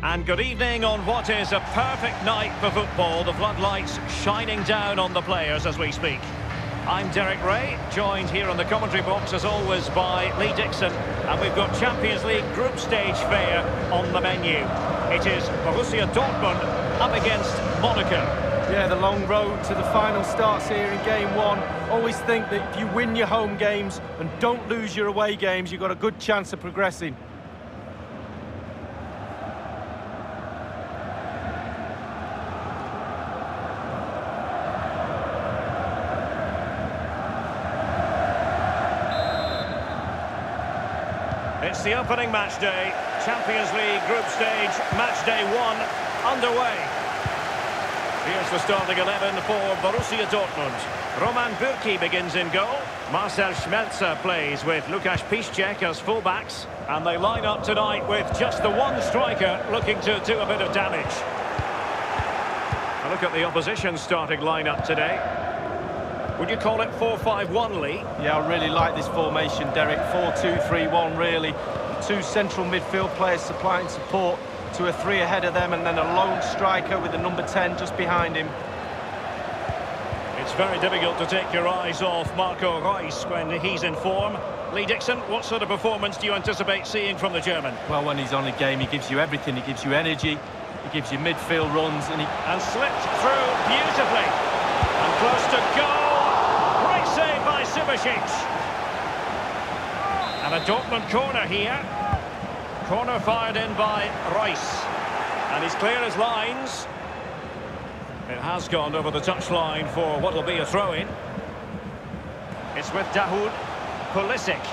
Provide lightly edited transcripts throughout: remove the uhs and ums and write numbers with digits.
And good evening on what is a perfect night for football. The floodlights shining down on the players as we speak. I'm Derek Ray, joined here on the commentary box as always by Lee Dixon. And we've got Champions League group stage fare on the menu. It is Borussia Dortmund up against Monaco. Yeah, the long road to the final starts here in game one. Always think that if you win your home games and don't lose your away games, you've got a good chance of progressing. It's the opening match day. Champions League group stage, match day 1 underway. Here's the starting 11 for Borussia Dortmund. Roman Bürki begins in goal. Marcel Schmelzer plays with Lukasz Piszczek as fullbacks. And they line up tonight with just the one striker looking to do a bit of damage. A look at the opposition starting lineup today. Would you call it 4-5-1, Lee? Yeah, I really like this formation, Derek. 4-2-3-1, really. Two central midfield players supplying support to a three ahead of them, and then a lone striker with the number 10 just behind him. It's very difficult to take your eyes off Marco Reus when he's in form. Lee Dixon, what sort of performance do you anticipate seeing from the German? Well, when he's on a game, he gives you everything. He gives you energy, he gives you midfield runs, and slipped through beautifully. And close to goal. Great save by Subasic. And a Dortmund corner here. Corner fired in by Reus. And he's clear as lines. It has gone over the touchline for what will be a throw-in. It's with Dahoud. Pulisic.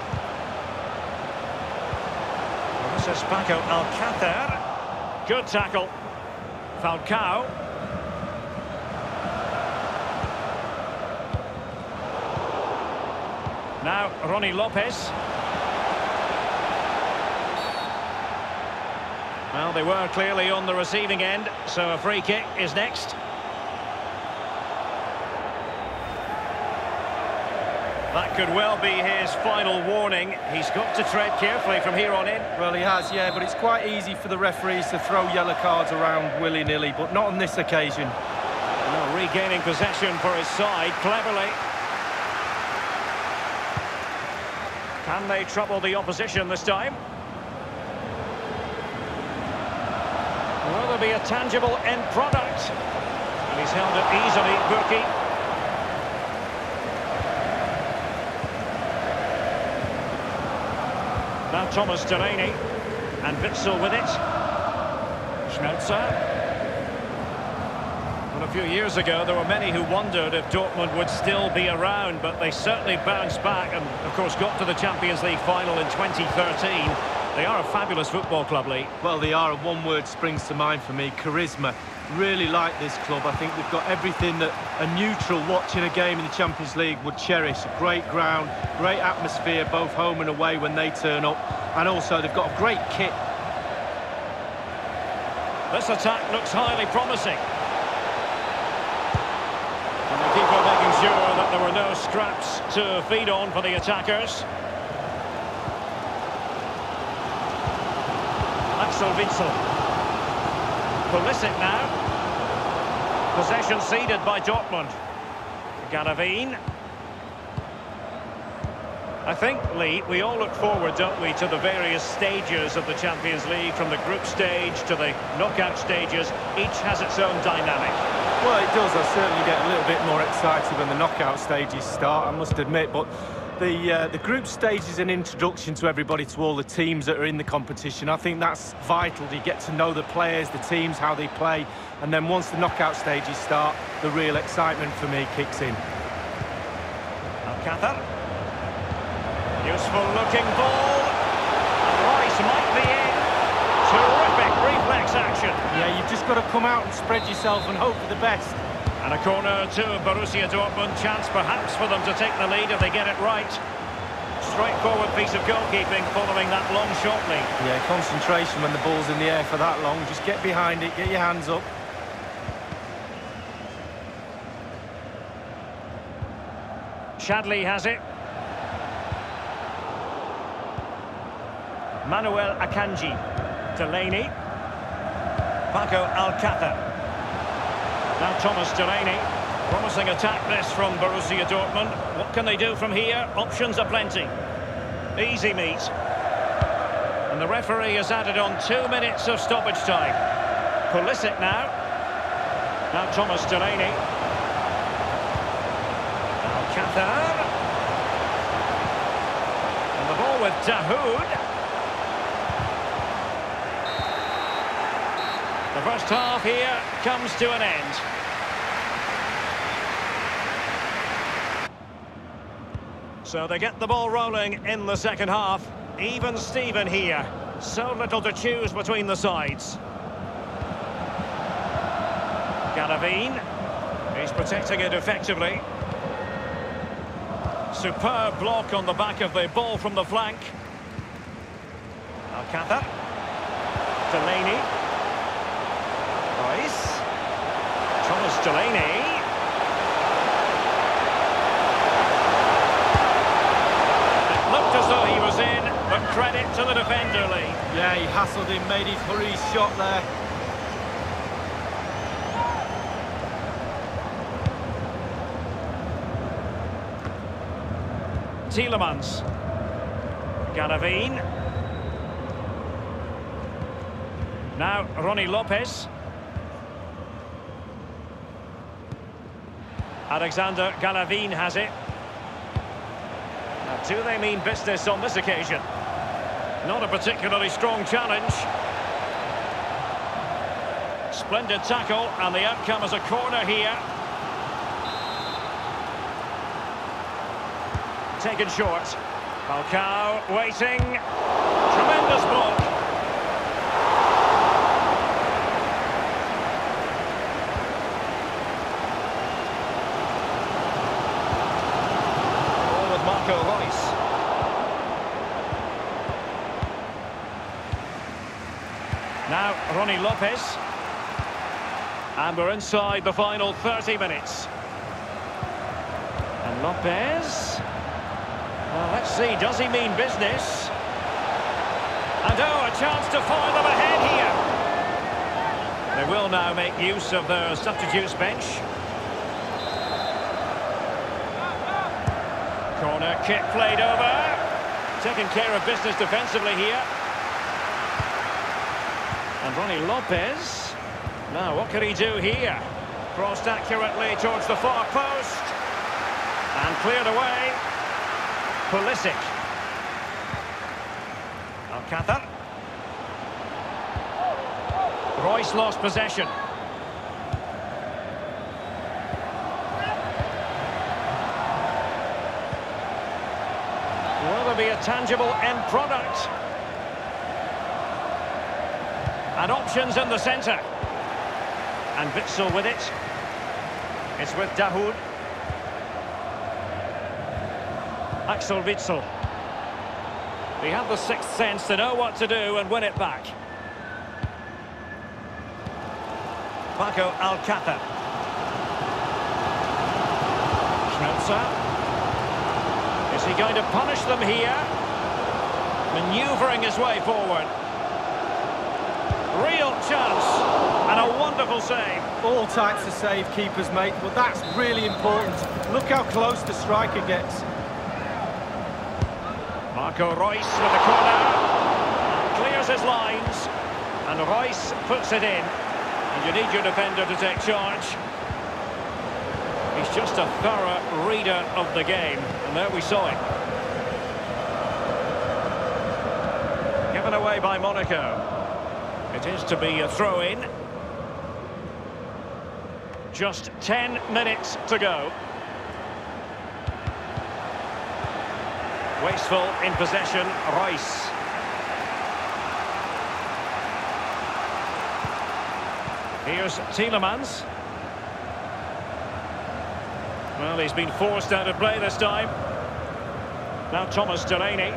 Well, this is Paco Alcácer. Good tackle. Falcao. Now Ronnie Lopez. Well, they were clearly on the receiving end, so a free kick is next. That could well be his final warning. He's got to tread carefully from here on in. Well, he has, yeah, but it's quite easy for the referees to throw yellow cards around willy-nilly, but not on this occasion. Well, regaining possession for his side, cleverly. Can they trouble the opposition this time? Will there be a tangible end product? And he's held it easily, Bürki. Now Thomas Delaney. And Witsel with it. Schmelzer. Well, a few years ago, there were many who wondered if Dortmund would still be around, but they certainly bounced back and, of course, got to the Champions League final in 2013. They are a fabulous football club, Lee. Well, they are, and one word springs to mind for me, charisma. Really like this club. I think they've got everything that a neutral watching a game in the Champions League would cherish. A great ground, great atmosphere, both home and away when they turn up. And also, they've got a great kit. This attack looks highly promising. And the keeper making sure that there were no scraps to feed on for the attackers. Axel Witsel. Pulisic now. Possession ceded by Dortmund. Garavine. I think, Lee, we all look forward, don't we, to the various stages of the Champions League, from the group stage to the knockout stages. Each has its own dynamic. Well, it does. I certainly get a little bit more excited when the knockout stages start, I must admit, but the group stage is an introduction to everybody, to all the teams that are in the competition. I think that's vital. You get to know the players, the teams, how they play, and then once the knockout stages start, the real excitement for me kicks in. Alcácer. Useful looking ball. And Rice might be in. Terrific reflex action. Yeah, you've just got to come out and spread yourself and hope for the best. And a corner to Borussia Dortmund. Chance perhaps for them to take the lead if they get it right. Straightforward piece of goalkeeping following that long shot lead. Yeah, concentration when the ball's in the air for that long. Just get behind it, get your hands up. Chadli has it. Manuel Akanji. Delaney. Paco Alcácer. Now Thomas Delaney. Promising attack this from Borussia Dortmund. What can they do from here? Options are plenty. Easy meet. And the referee has added on 2 minutes of stoppage time. Pulisic now. Now Thomas Delaney. Alcácer. And the ball with Dahoud. The first half here comes to an end. So they get the ball rolling in the second half. Even Steven here. So little to choose between the sides. Galavine. He's protecting it effectively. Superb block on the back of the ball from the flank. Alcácer. Delaney. Royce. Thomas Delaney. It looked as though he was in, but credit to the defender, Lee. Yeah, he hassled him, made his hurried shot there. Tielemans. Galavine. Now Ronnie Lopez. Alexander Galavine has it. Now, do they mean business on this occasion? Not a particularly strong challenge. Splendid tackle, and the outcome is a corner here. Taken short. Falcao waiting. Tremendous block. Ball with Marco Reus. Now Ronnie Lopez. And we're inside the final 30 minutes. And Lopez. Well, let's see, does he mean business? And oh, a chance to fire them ahead here. They will now make use of their substitutes bench. Corner kick played over. Taking care of business defensively here. And Ronnie Lopez. Now, what can he do here? Crossed accurately towards the far post. And cleared away. Pulisic. Alcácer. Royce lost possession. Will there be a tangible end product? And options in the centre. And Witsel with it. It's with Dahoud. Axel Witsel. He had the sixth sense to know what to do and win it back. Paco Alcácer. Schnauzer. Is he going to punish them here? Manoeuvring his way forward. Real chance. And a wonderful save. All types of save keepers make, but that's really important. Look how close the striker gets. Marco Reus with the corner. Clears his lines. And Reus puts it in. And you need your defender to take charge. He's just a thorough reader of the game. And there we saw it. Given away by Monaco. It is to be a throw-in. Just 10 minutes to go. Wasteful in possession, Reus. Here's Tielemans. Well, he's been forced out of play this time. Now Thomas Delaney.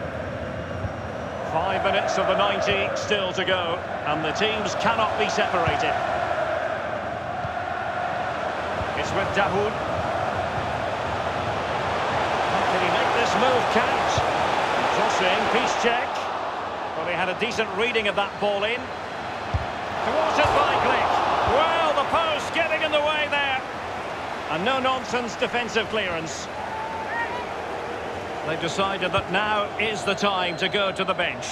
5 minutes of the 90 still to go, and the teams cannot be separated. It's with Dahoud. Can he make this move count? Crossing, peace check. Well, he had a decent reading of that ball in. Thwarted by Glenn. Well, the post getting in the way there. And no-nonsense defensive clearance. They've decided that now is the time to go to the bench.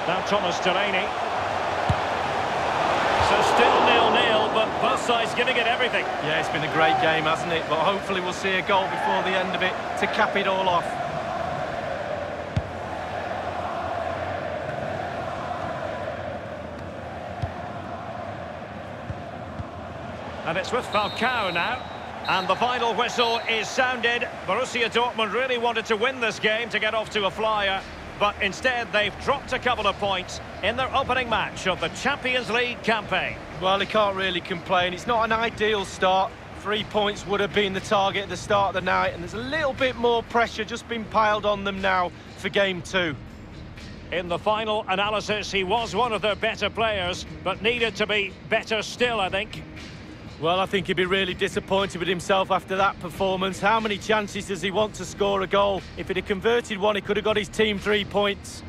Now Thomas Delaney. So still 0-0, but both sides giving it everything. Yeah, it's been a great game, hasn't it? But hopefully we'll see a goal before the end of it to cap it all off. And it's with Falcao now. And the final whistle is sounded. Borussia Dortmund really wanted to win this game to get off to a flyer, but instead they've dropped a couple of points in their opening match of the Champions League campaign. Well, he can't really complain. It's not an ideal start. 3 points would have been the target at the start of the night, and there's a little bit more pressure just been piled on them now for game 2. In the final analysis, he was one of their better players, but needed to be better still, I think. Well, I think he'd be really disappointed with himself after that performance. How many chances does he want to score a goal? If he'd have converted one, he could have got his team 3 points.